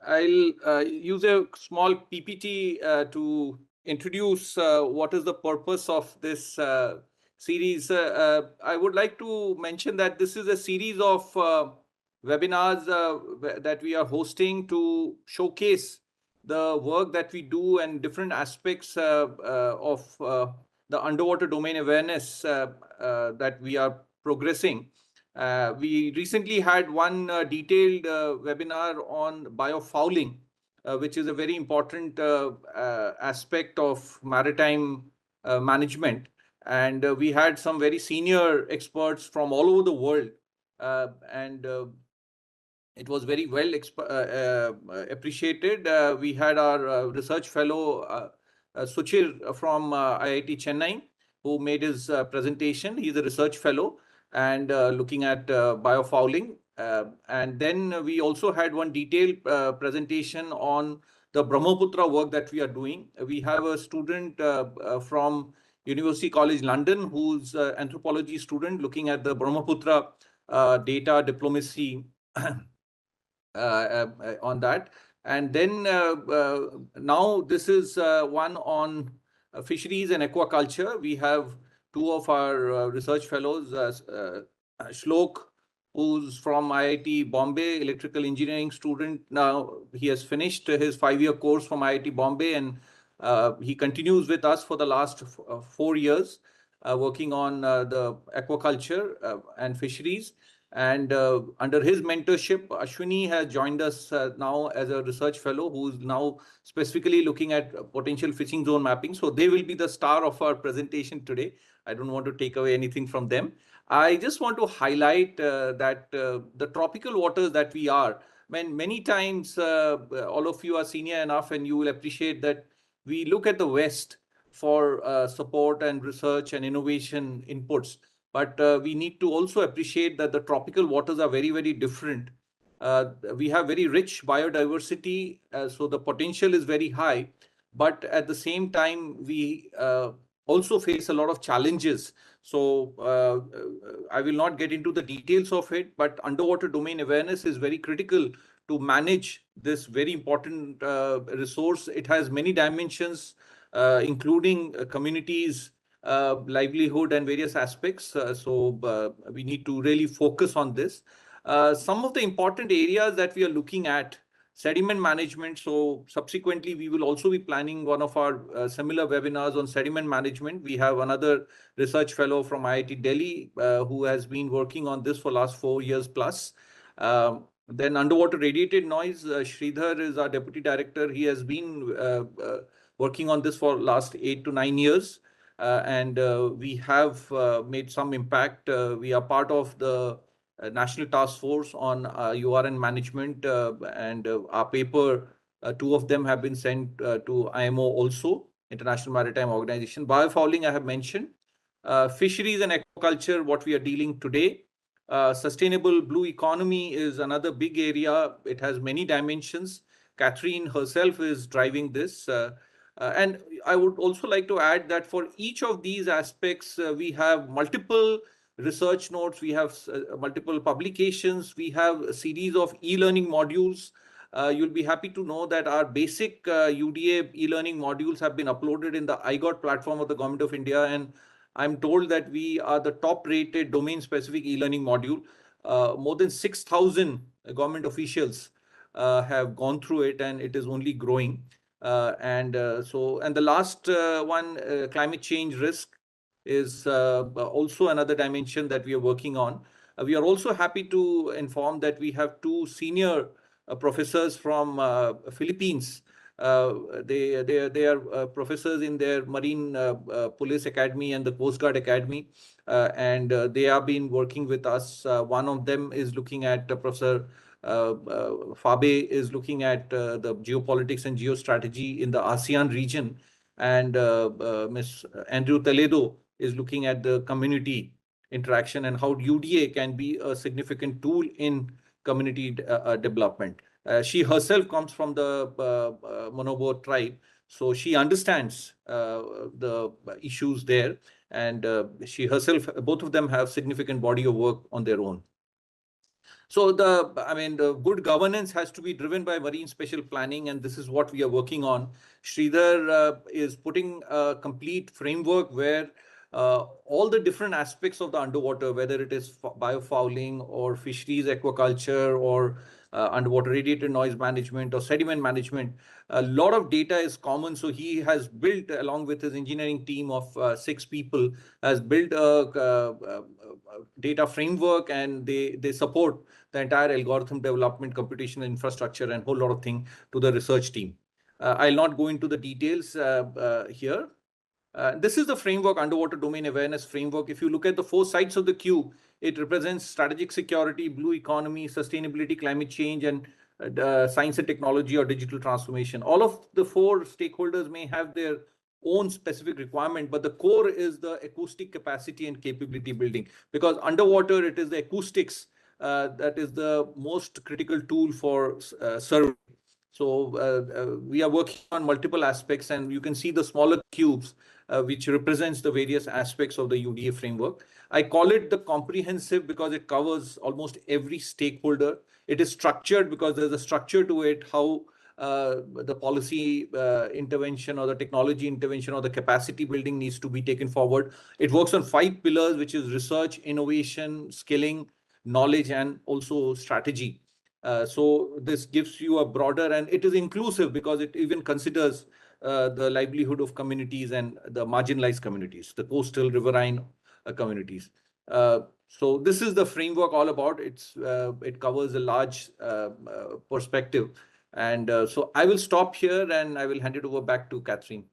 I'll use a small PPT to introduce what is the purpose of this series. I would like to mention that this is a series of webinars that we are hosting to showcase the work that we do and different aspects of the underwater domain awareness that we are progressing. We recently had one detailed webinar on biofouling, which is a very important aspect of maritime management. And we had some very senior experts from all over the world. And it was very well appreciated. We had our research fellow, Suchir from IIT Chennai, who made his presentation. He's a research fellow and looking at biofouling. And then we also had one detailed presentation on the Brahmaputra work that we are doing. We have a student from University College London, who's an anthropology student looking at the Brahmaputra data diplomacy on that. And then now this is one on fisheries and aquaculture. We have two of our research fellows, Shlok, who's from IIT Bombay, electrical engineering student. Now he has finished his 5-year course from IIT Bombay, and he continues with us for the last 4 years, working on the aquaculture and fisheries. And under his mentorship, Ashwini has joined us now as a research fellow, who's now specifically looking at potential fishing zone mapping. So they will be the star of our presentation today. I don't want to take away anything from them. I just want to highlight that the tropical waters that we are, many times all of you are senior enough and you will appreciate that we look at the West for support and research and innovation inputs. But we need to also appreciate that the tropical waters are very, very different. We have very rich biodiversity, so the potential is very high. But at the same time, we also face a lot of challenges. So I will not get into the details of it, but underwater domain awareness is very critical to manage this very important resource. It has many dimensions, including communities, livelihood and various aspects. So we need to really focus on this. Some of the important areas that we are looking at: sediment management. So subsequently, we will also be planning one of our similar webinars on sediment management. We have another research fellow from IIT Delhi who has been working on this for last 4 years plus. Then underwater radiated noise, Sridhar is our deputy director. He has been working on this for last 8 to 9 years. And we have made some impact. We are part of the National Task Force on URN management, and our paper, 2 of them have been sent to IMO also, International Maritime Organization. Biofouling, I have mentioned. Fisheries and aquaculture, what we are dealing today. Sustainable blue economy is another big area. It has many dimensions. Catherine herself is driving this. And I would also like to add that for each of these aspects, we have multiple research notes, we have multiple publications, we have a series of e-learning modules. You'll be happy to know that our basic UDA e-learning modules have been uploaded in the IGOT platform of the Government of India. And I'm told that we are the top-rated domain-specific e-learning module. More than 6,000 government officials have gone through it, and it is only growing. And the last one, climate change risk, is also another dimension that we are working on. We are also happy to inform that we have 2 senior professors from Philippines. They are professors in their Marine Police Academy and the Coast Guard Academy, and they have been working with us. One of them is looking at Professor Fabe is looking at the geopolitics and geostrategy in the ASEAN region, and Ms. Andrew Toledo is looking at the community interaction and how UDA can be a significant tool in community development. She herself comes from the Monobo tribe, so she understands the issues there, and she herself, both of them have significant body of work on their own. So the good governance has to be driven by marine spatial planning, and this is what we are working on. Sridhar is putting a complete framework where all the different aspects of the underwater, whether it is biofouling or fisheries aquaculture or underwater radiated noise management or sediment management, a lot of data is common. So he has built, along with his engineering team of 6 people, has built a data framework, and they support the entire algorithm development, computational infrastructure, and whole lot of things to the research team. I'll not go into the details here. This is the framework, underwater domain awareness framework. If you look at the 4 sides of the cube, it represents strategic security, blue economy, sustainability, climate change, and science and technology or digital transformation. All of the 4 stakeholders may have their own specific requirement, but the core is the acoustic capacity and capability building, because underwater it is the acoustics that is the most critical tool for survey. So we are working on multiple aspects, and you can see the smaller cubes, which represents the various aspects of the UDA framework. I call it the comprehensive because it covers almost every stakeholder. It is structured because there's a structure to it, how the policy intervention or the technology intervention or the capacity building needs to be taken forward. It works on 5 pillars, which is research, innovation, skilling, knowledge, and also strategy. So this gives you a broader, and it is inclusive because it even considers the livelihood of communities and the marginalized communities, the coastal riverine communities. So this is the framework all about. It covers a large perspective. And so I will stop here and I will hand it over back to Catherine.